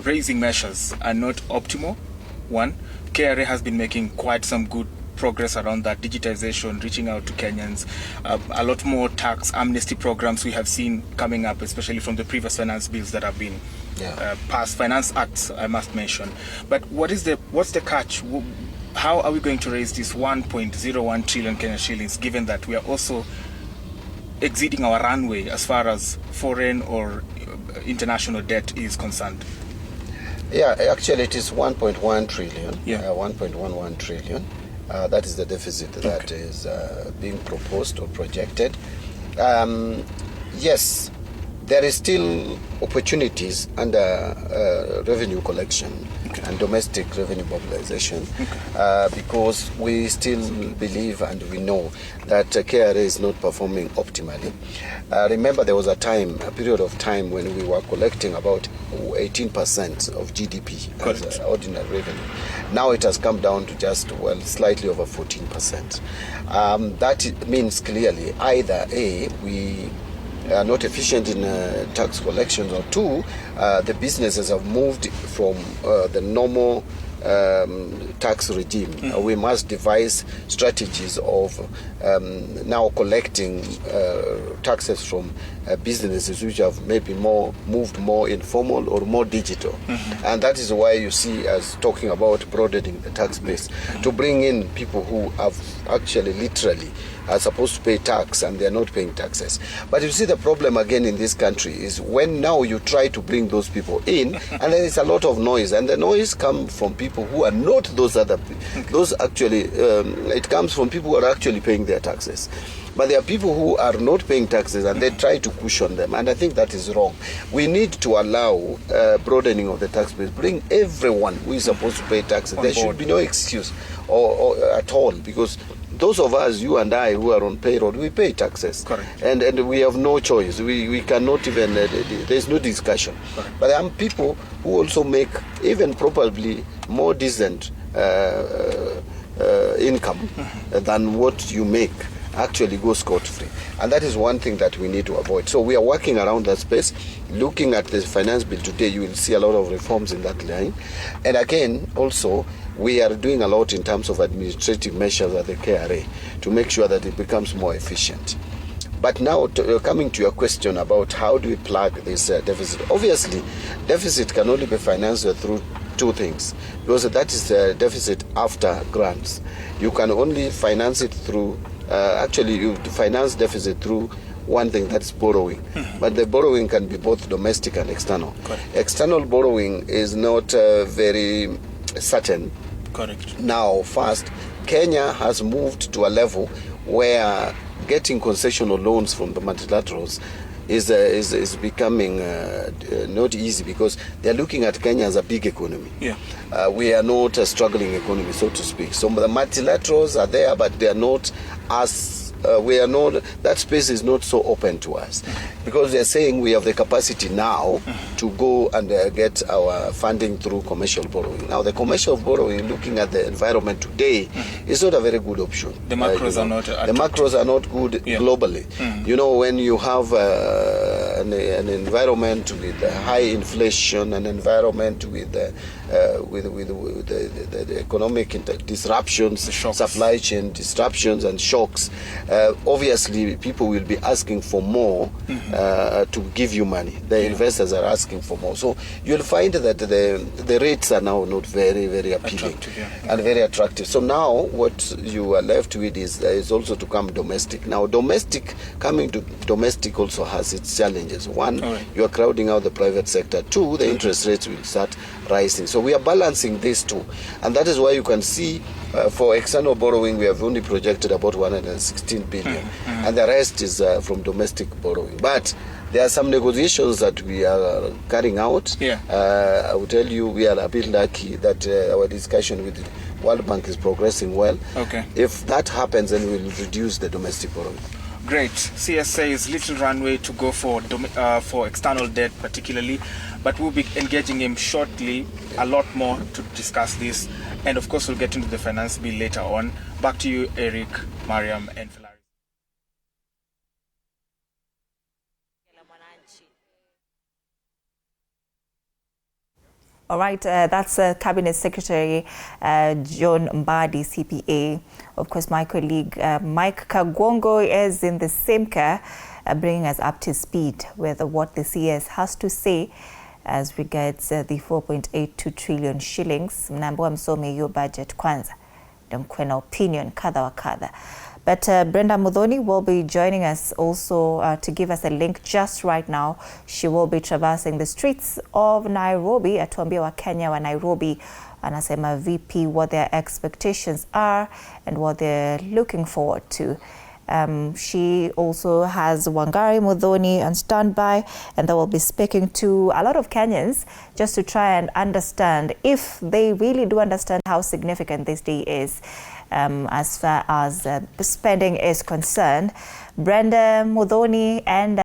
raising measures are not optimal. One, KRA has been making quite some good progress around that digitization, reaching out to Kenyans. A lot more tax amnesty programs we have seen coming up, especially from the previous finance bills that have been passed, finance acts, I must mention. But what's the catch? How are we going to raise this 1.01 trillion Kenya shillings, given that we are also exceeding our runway as far as foreign or international debt is concerned? Yeah, actually it is 1.1 trillion, 1.11 trillion. That is the deficit that is being proposed or projected. Yes, there is still opportunities under revenue collection and domestic revenue mobilization because we still believe and we know that KRA is not performing optimally. Remember, there was a period of time when we were collecting about 18% of GDP as ordinary revenue. Now it has come down to just, slightly over 14%. That means clearly either A, we are not efficient in tax collections, or two, the businesses have moved from the normal tax regime. We must devise strategies of now collecting taxes from businesses which have maybe moved more informal or more digital. And that is why you see us talking about broadening the tax base to bring in people who have actually literally are supposed to pay tax and they're not paying taxes. But you see, the problem again in this country is when now you try to bring those people in and there is a lot of noise, and the noise comes from people who are not those other people. Those actually, it comes from people who are actually paying their taxes. But there are people who are not paying taxes and they try to cushion them, and I think that is wrong. We need to allow broadening of the tax base, bring everyone who is supposed to pay taxes. There should be no excuse or at all, because those of us, you and I, who are on payroll, we pay taxes. Correct. And we have no choice. We cannot even, there's no discussion. Correct. But there are people who also make even probably more decent income than what you make actually go scot-free. And that is one thing that we need to avoid. So we are working around that space. Looking at the finance bill today, you will see a lot of reforms in that line. And again, also, we are doing a lot in terms of administrative measures at the KRA to make sure that it becomes more efficient. But now, coming to your question about how do we plug this deficit, obviously, deficit can only be financed through two things, because that is the deficit after grants. You can only finance it through, actually, you finance deficit through one thing, that's borrowing. But the borrowing can be both domestic and external. Correct. External borrowing is not very certain. Correct. Now, first, Kenya has moved to a level where getting concessional loans from the multilaterals is becoming not easy, because they're looking at Kenya as a big economy. Yeah. We are not a struggling economy, so to speak. So the multilaterals are there, but they are not as we are not, that space is not so open to us, because they're saying we have the capacity now to go and get our funding through commercial borrowing. Now, the commercial borrowing, looking at the environment today, is not a very good option. The macros are not. The macros are not good globally. You know, when you have an environment with high inflation, an environment with the economic disruptions, supply chain disruptions and shocks, obviously people will be asking for more to give you money. The investors are asking for more. So you'll find that the rates are now not very, very appealing and very attractive. So now what you are left with is also to come domestic. Now, coming to domestic also has its challenges. One, you are crowding out the private sector. Two, the interest rates will start rising. So we are balancing these two. And that is why you can see for external borrowing, we have only projected about 116 billion. And the rest is from domestic borrowing. But there are some negotiations that we are carrying out. I will tell you, we are a bit lucky that our discussion with the World Bank is progressing well. If that happens, then we'll reduce the domestic borrowing. Great. CSA is little runway to go for external debt particularly, but we'll be engaging him shortly a lot more to discuss this. And of course, we'll get into the finance bill later on. Back to you, Eric, Mariam, and Philari. All right, that's Cabinet Secretary John Mbadi, CPA. Of course, my colleague Mike Kagwongo is in the same car, bringing us up to speed with what the CS has to say as regards the 4.82 trillion shillings. Mnaambiwa msome hiyo budget kwanza, ndio mkuwe na opinion kadha wa kadha. But Brenda Muthoni will be joining us also to give us a link just right now. She will be traversing the streets of Nairobi. Atuambia wa Kenya wa Nairobi anasema VP what their expectations are and what they're looking forward to. She also has Wangari Muthoni on standby, and they will be speaking to a lot of Kenyans just to try and understand if they really do understand how significant this day is as far as spending is concerned. Brenda Muthoni and